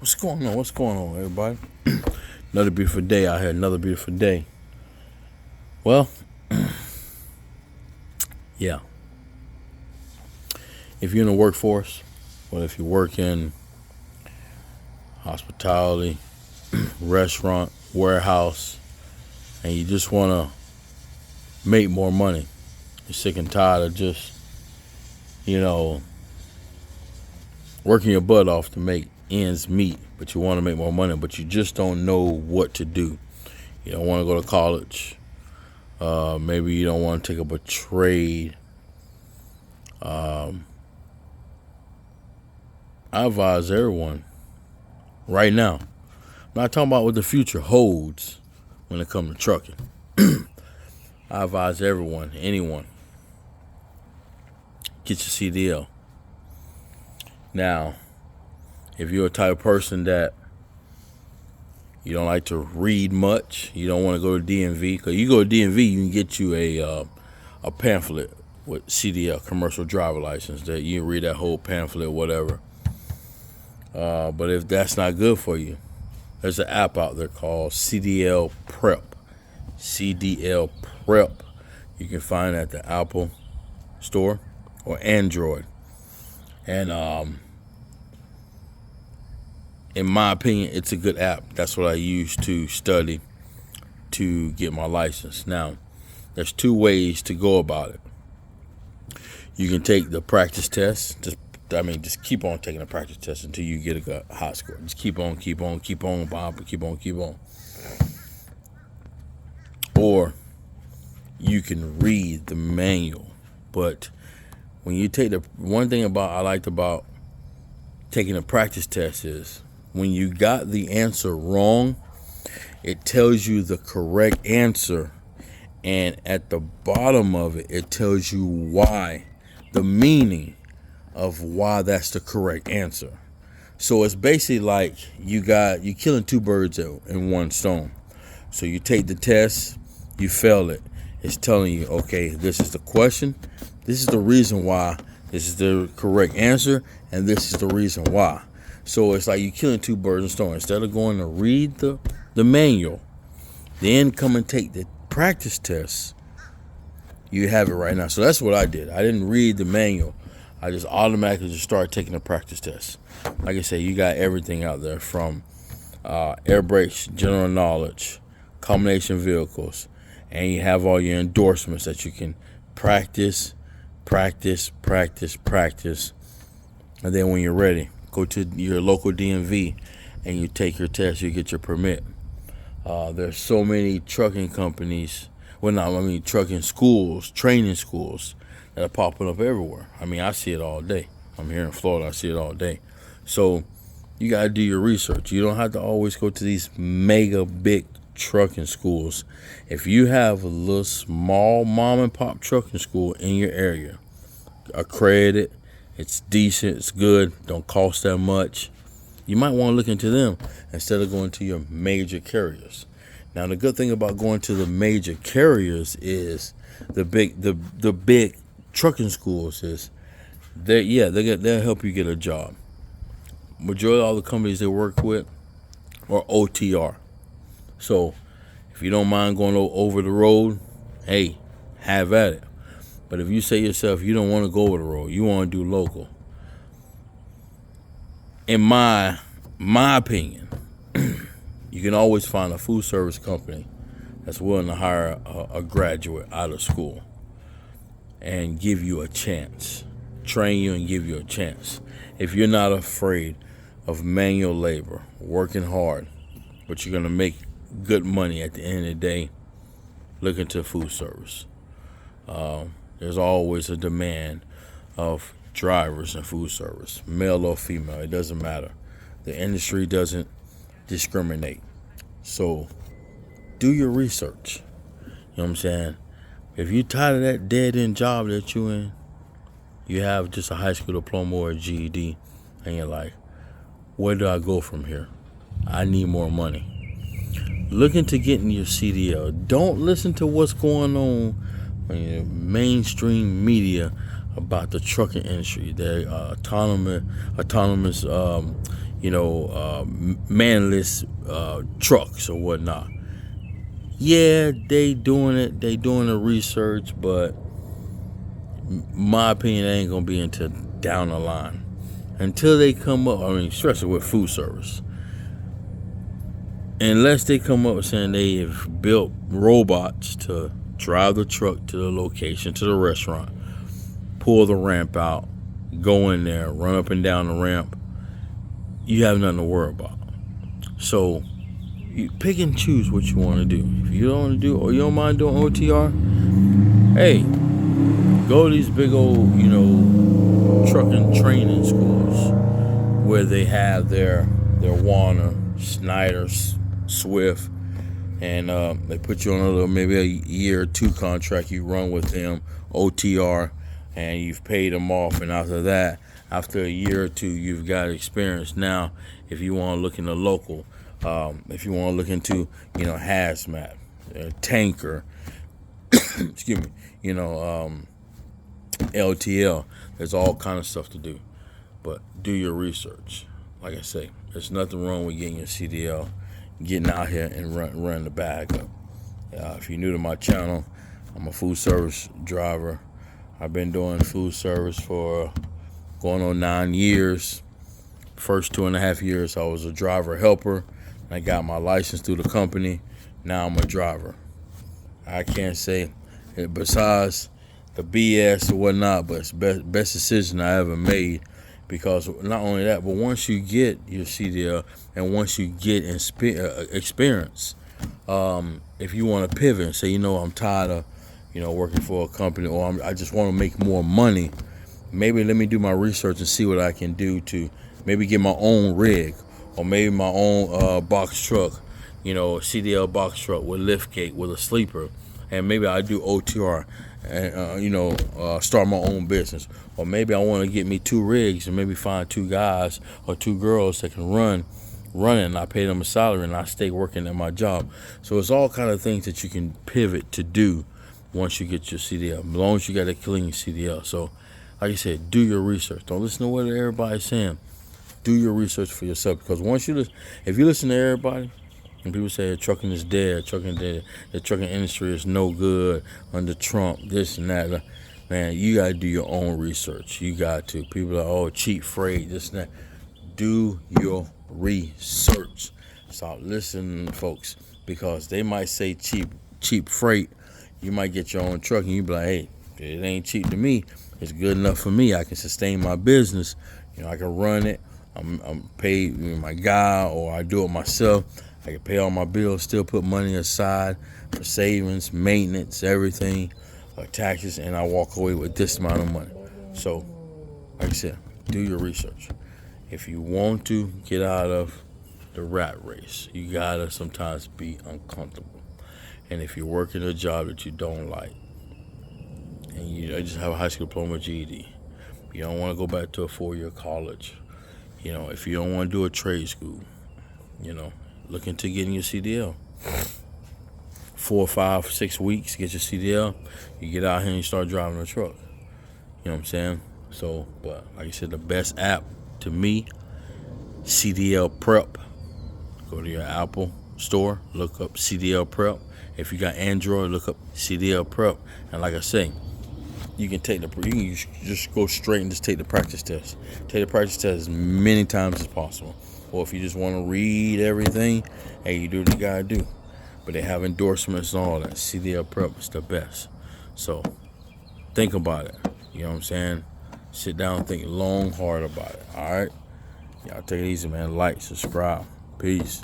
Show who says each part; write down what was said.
Speaker 1: What's going on? What's going on, everybody? Another beautiful day out here. Another beautiful day. Well, yeah. If you're in the workforce, well, if you work in hospitality, restaurant, warehouse, and you just want to make more money, you're sick and tired of just, you know, working your butt off to make ends meet, but you want to make more money, but you just don't know what to do. You don't want to go to college. Maybe you don't want to take up a trade. I advise everyone right now. I'm not talking about what the future holds when it comes to trucking. I advise anyone, get your CDL. Now, if you're a type of person that you don't like to read much, you don't want to go to DMV, because you go to DMV, you can get you a pamphlet with CDL, commercial driver license, that you can read that whole pamphlet, whatever. But if that's not good for you, there's an app out there called CDL Prep. CDL Prep. You can find it at the Apple Store or Android. And in my opinion, it's a good app. That's what I use to study to get my license. Now, there's two ways to go about it. You can take the practice test. Just keep on taking the practice test until you get a high score. Just keep on, Bob, keep on. Or you can read the manual. But when you take one thing I liked about taking a practice test is when you got the answer wrong, it tells you the correct answer, and at the bottom of it, it tells you why, the meaning of why that's the correct answer. So it's basically like you're killing two birds in one stone. So you take the test, you fail it. It's telling you, okay, this is the question, this is the reason why, this is the correct answer, and this is the reason why. So it's like you're killing two birds in stone. Instead of going to read the manual, then come and take the practice test, you have it right now. So that's what I did. I didn't read the manual. I just automatically just started taking the practice test. Like I said, you got everything out there from air brakes, general knowledge, combination vehicles, and you have all your endorsements that you can practice. And then when you're ready, go to your local DMV and you take your test, you get your permit. There's so many trucking companies, trucking schools, training schools that are popping up everywhere. I see it all day. I'm here in Florida, I see it all day. So you got to do your research. You don't have to always go to these mega big trucking schools. If you have a little small mom and pop trucking school in your area, accredited, it's decent, it's good, don't cost that much, you might want to look into them instead of going to your major carriers. Now, the good thing about going to the major carriers is the big trucking schools is they'll help you get a job. Majority of all the companies they work with are OTR. So if you don't mind going over the road, hey, have at it. But if you say yourself you don't want to go over the road, you want to do local, in my opinion, you can always find a food service company that's willing to hire a graduate out of school and give you a chance, train you and give you a chance. If you're not afraid of manual labor, working hard, but you're going to make good money at the end of the day, look into food service. There's always a demand of drivers in food service, male or female, it doesn't matter. The industry doesn't discriminate. So do your research. You know what I'm saying? If you're tired of that dead-end job that you're in, you have just a high school diploma or a GED, and you're like, where do I go from here? I need more money. Look into getting your CDL. Don't listen to what's going on in mainstream media about the trucking industry. The autonomous manless trucks or whatnot. Yeah, they doing it. They doing the research, but my opinion, ain't gonna be until down the line. Until they come up, I mean, especially with food service. Unless they come up saying they have built robots to drive the truck to the location, to the restaurant, pull the ramp out, go in there, run up and down the ramp, you have nothing to worry about. So you pick and choose what you want to do. If you don't want to do, or you don't mind doing OTR, hey, go to these big old, trucking training schools where they have their Warner, Schneider, Swift, and they put you on maybe a year or two contract. You run with them OTR, and you've paid them off. And after that, after a year or two, you've got experience. Now, if you want to look into local, if you want to look into hazmat, tanker, excuse me, LTL, there's all kind of stuff to do. But do your research. Like I say, there's nothing wrong with getting your CDL, getting out here and run the bag up. If you're new to my channel, I'm a food service driver. I've been doing food service for going on 9 years. First 2.5 years, I was a driver helper. I got my license through the company. Now I'm a driver. I can't say, besides the BS or whatnot, but it's the best decision I ever made. Because not only that, but once you get your CDL and once you get experience, if you want to pivot and say, I'm tired of, working for a company, or I just want to make more money, maybe let me do my research and see what I can do to maybe get my own rig, or maybe my own box truck, CDL box truck with lift gate with a sleeper, and maybe I do OTR and start my own business. Or maybe I want to get me 2 rigs and maybe find 2 guys or 2 girls that can run and I pay them a salary and I stay working at my job. So it's all kind of things that you can pivot to do once you get your CDL, as long as you got a clean CDL. So like I said, do your research. Don't listen to what everybody's saying. Do your research for yourself, because if you listen to everybody, and people say trucking is dead, the trucking industry is no good under Trump, this and that, man, you got to do your own research. You got to. People are, cheap freight, this and that. Do your research. Stop listening, folks, because they might say cheap freight. You might get your own truck, and you be like, hey, it ain't cheap to me. It's good enough for me. I can sustain my business. I can run it. I'm paid my guy, or I do it myself. I can pay all my bills, still put money aside for savings, maintenance, everything, taxes, and I walk away with this amount of money. So, like I said, do your research. If you want to get out of the rat race, you gotta sometimes be uncomfortable. And if you're working a job that you don't like, and you just have a high school diploma, GED, you don't want to go back to a 4-year college. If you don't want to do a trade school, look into getting your CDL. 4, 5, 6 weeks, get your CDL. You get out here and you start driving a truck. You know what I'm saying? So, but like I said, the best app to me, CDL Prep. Go to your Apple store, look up CDL Prep. If you got Android, look up CDL Prep. And like I say, you can just go straight and just take the practice test. Take the practice test as many times as possible. Or if you just want to read everything, hey, you do what you gotta do. But they have endorsements and all that. CDL Prep is the best. So think about it. You know what I'm saying? Sit down and think long, hard about it. All right? Y'all take it easy, man. Like, subscribe. Peace.